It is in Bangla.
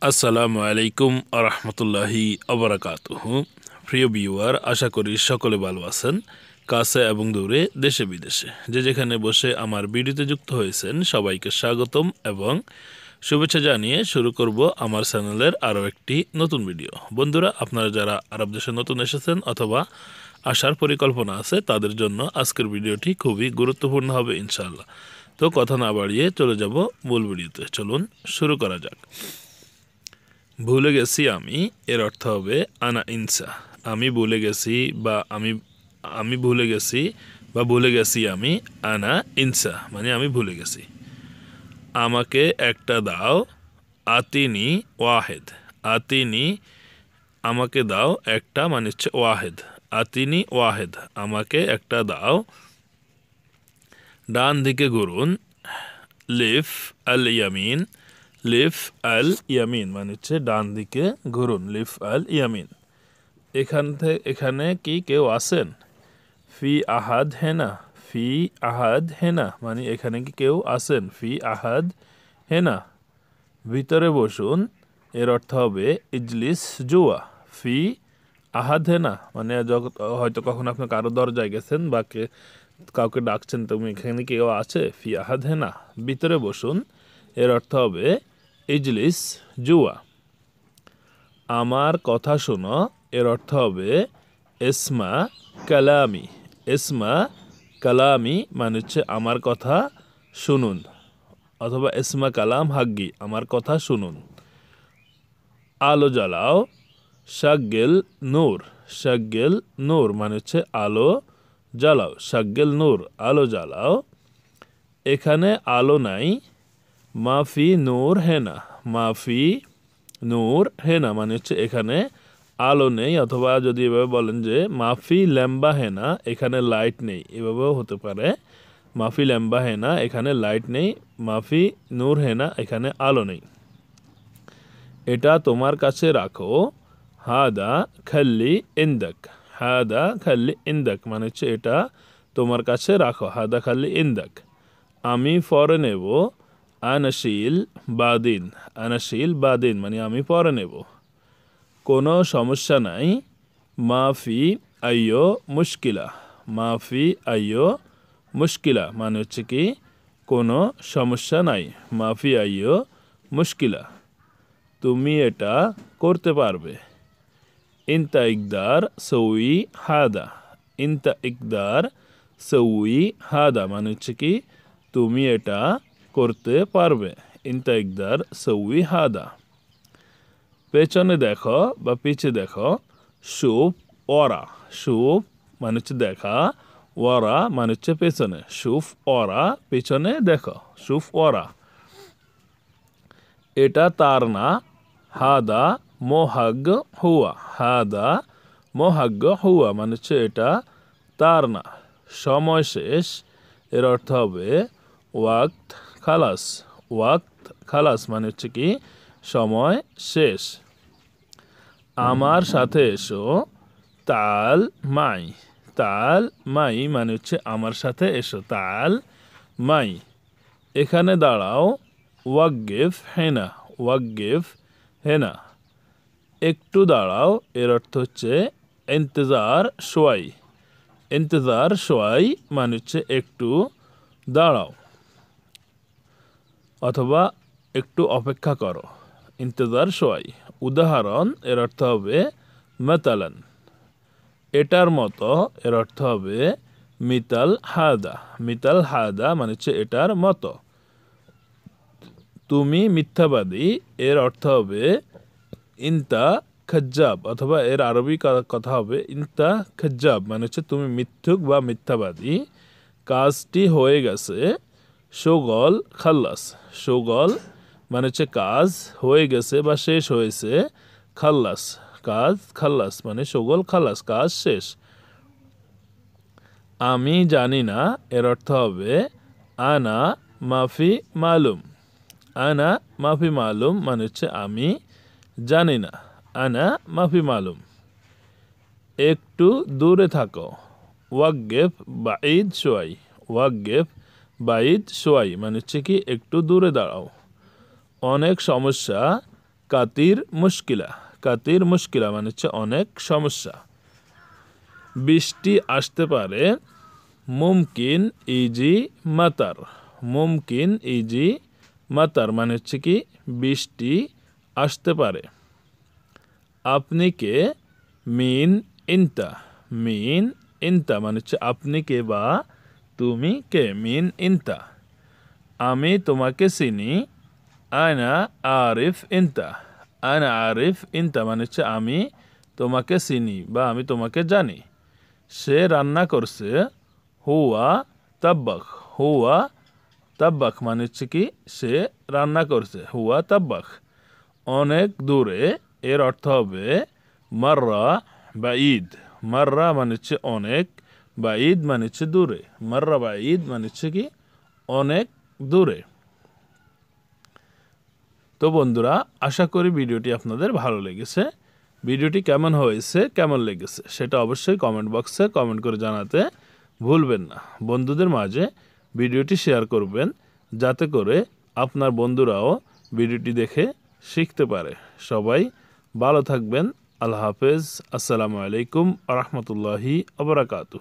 আসসালামু আলাইকুম আরহামতুল্লাহি আবরাকাতুহু। প্রিয় ভিউয়ার, আশা করি সকলে ভালো আছেন। কাছে এবং দূরে, দেশে বিদেশে যে যেখানে বসে আমার ভিডিওতে যুক্ত হয়েছেন সবাইকে স্বাগতম এবং শুভেচ্ছা জানিয়ে শুরু করব আমার চ্যানেলের আরও একটি নতুন ভিডিও। বন্ধুরা, আপনারা যারা আরব দেশে নতুন এসেছেন অথবা আসার পরিকল্পনা আছে তাদের জন্য আজকের ভিডিওটি খুবই গুরুত্বপূর্ণ হবে ইনশাআল্লাহ। তো কথা না বাড়িয়ে চলে যাব মূল ভিডিওতে। চলুন শুরু করা যাক। ভুলে গেছি আমি এর অর্থ হবে আনা ইনসা। আমি ভুলে গেছি বা আমি ভুলে গেছি বা ভুলে গেছি আমি। আনা ইনসা মানে আমি ভুলে গেছি। আমাকে একটা দাও, আতিনি ওয়াহেদ। আতিনি আমাকে দাও একটা মানে হচ্ছে ওয়াহেদ। আতিনি ওয়াহেদ আমাকে একটা দাও। ডান দিকে ঘুরুন। লিফ আল ইয়ামিন। লিফ আল ইয়ামিন মানে হচ্ছে ডান দিকে ঘুরুন। লিফ আল ইয়ামিন। এখানে কি কেউ আছেন? ফি আহাদ হেনা। ফি আহাদ হেনা মানে এখানে কি কেউ আছেন? ফি আহাদ হেনা ভিতরে বসুন এর অর্থ হবে ইজলিস জুয়া। ফি আহাদ হেনা মানে হয়তো কখন আপনি কারো দরজায় গেছেন বা কাউকে ডাকছেন, তুমি এখানে কেউ আছে? ফি আহাদ হেনা ভিতরে বসুন এর অর্থ হবে ইজলিস জুয়া। আমার কথা শোনো এর অর্থ হবে ইসমা কালামি। ইসমা কালামি মানে হচ্ছে আমার কথা শুনুন, অথবা ইসমা কালাম হাগ্গি আমার কথা শুনুন। আলো জ্বালাও। শাগেল নূর। শাগেল নূর মানে হচ্ছে আলো জ্বালাও। শাগেল নূর আলো জ্বালাও। এখানে আলো নাই। মাফি নূর হেনা। মাফি নূর হেনা মানে হচ্ছে এখানে আলো নেই, অথবা যদি এভাবে বলেন যে মাফি ল্যাম্বা হেনা এখানে লাইট নেই, এভাবেও হতে পারে। মাফি ল্যাম্বা হেনা এখানে লাইট নেই। মাফি নূর হেনা এখানে আলো নেই। এটা তোমার কাছে রাখো। হাদা খাল্লি ইন্দক। হাদা খাল্লি ইন্দক মানে হচ্ছে এটা তোমার কাছে রাখো। হাদা খাল্লি ইন্দক। আমি পরে নেব। আনাশিল বাদিন। আনাশিল বাদিন মানে আমি পরে নেব। কোনো সমস্যা নাই। মাফি আইয়ো মুশকিলা। মাফি আইয়ো মুশকিলা মানে হচ্ছে কি কোনো সমস্যা নাই। মাফি আইয়ো মুশকিলা তুমি এটা করতে পারবে। ইনতা ইকদার সউই হাদা। ইনতা ইকদার সউই হাদা মানে হচ্ছে কি তুমি এটা করতে পারবে। ইনতা ইকদার সউই হাদা। পেছনে দেখো বা পিছে দেখো। শুভ ওরা। শুভ মানে হচ্ছে দেখা। ওরা মানে হচ্ছে পেছনে। শুভ ওরা পেছনে দেখো। শুভ ওরা। এটা তার না। হাদা মোহাগ্গ হুয়া। হাদা মোহাগ্গ হুয়া মানে হচ্ছে এটা তার না। সময় শেষ এর অর্থ হবে ওয়াক্ত খালাস। ওয়াক্ত খালাস মানে হচ্ছে কি সময় শেষ। আমার সাথে এসো। তাল মাই। তাল মাই মানে হচ্ছে আমার সাথে এসো। তাল মাই। এখানে দাঁড়াও। ওয়াকগিফ হেনা। ওয়াকগিফ হেনা একটু দাঁড়াও এর অর্থ হচ্ছে ইন্তজার শোয়াই। ইন্তজার শোয়াই মানে হচ্ছে একটু দাঁড়াও অথবা একটু অপেক্ষা করো। ইন্তজার শোয়াই। উদাহরণ এর অর্থ হবে মাতালান। এটার মতো এর অর্থ হবে মিতাল হাদা। মিতাল হাদা মানে হচ্ছে এটার মতো। তুমি মিথ্যাবাদী এর অর্থ হবে ইনতা খজ্জাব, অথবা এর আরবি কথা হবে ইনতা খজ্জাব মানে হচ্ছে তুমি মিথ্যুক বা মিথ্যাবাদী। কাজটি হয়ে গেছে। শোগল খাল্লাস। শোগল মানে হচ্ছে কাজ হয়ে গেছে বা শেষ হয়েছে। খাল্লাস কাজ। খাল্লাস মানে শোগল খাল্লাস কাজ শেষ। আমি জানি না এর অর্থ হবে আনা মাফি মালুম। আনা মাফি মালুম মানে হচ্ছে আমি জানি না। আনা মাফি মালুম। একটু দূরে থাকো। ওয়াকগেফ বাইদ শোয়াই। ওয়াকগেফ বাইদ শোয়াই মানে হচ্ছে কি একটু দূরে দাঁড়াও। অনেক সমস্যা। কাতির মুশকিলা। কাতির মুশকিলা মানে হচ্ছে অনেক সমস্যা। বৃষ্টি আসতে পারে, মুমকিন ইজি মাতার। মুমকিন ইজি মাতার মানে হচ্ছে কি বৃষ্টি আসতে পারে। আপনি কে, মিন ইনতা। মিন ইনতা মানে হচ্ছে আপনি কে বা তুমি কে, মিন ইনতা। আমি তোমাকে চিনি, আনা আরিফ ইনতা। আনা আরিফ ইনতা মানে হচ্ছে আমি তোমাকে চিনি বা আমি তোমাকে জানি। সে রান্না করছে, হুয়া তাব্বাক। হুয়া তাব্বাক মানে হচ্ছে কি সে রান্না করছে, হুয়া তাব্বাক। অনেক দূরে এর অর্থ হবে মাররা বা ঈদ। মাররা মানে হচ্ছে অনেক, বা ঈদ মানে হচ্ছে দূরে। মাররা বা ঈদ মানে হচ্ছে কি অনেক দূরে। তো বন্ধুরা, আশা করি ভিডিওটি আপনাদের ভালো লেগেছে। ভিডিওটি কেমন হয়েছে, কেমন লেগেছে সেটা অবশ্যই কমেন্ট বক্সে কমেন্ট করে জানাতে ভুলবেন না। বন্ধুদের মাঝে ভিডিওটি শেয়ার করবেন, যাতে করে আপনার বন্ধুরাও ভিডিওটি দেখে শিখতে পারে। সবাই ভালো থাকবেন। আল্লাহ হাফেজ। আসসালামু আলাইকুম ওয়া রাহমাতুল্লাহি ওয়া বারাকাতুহু।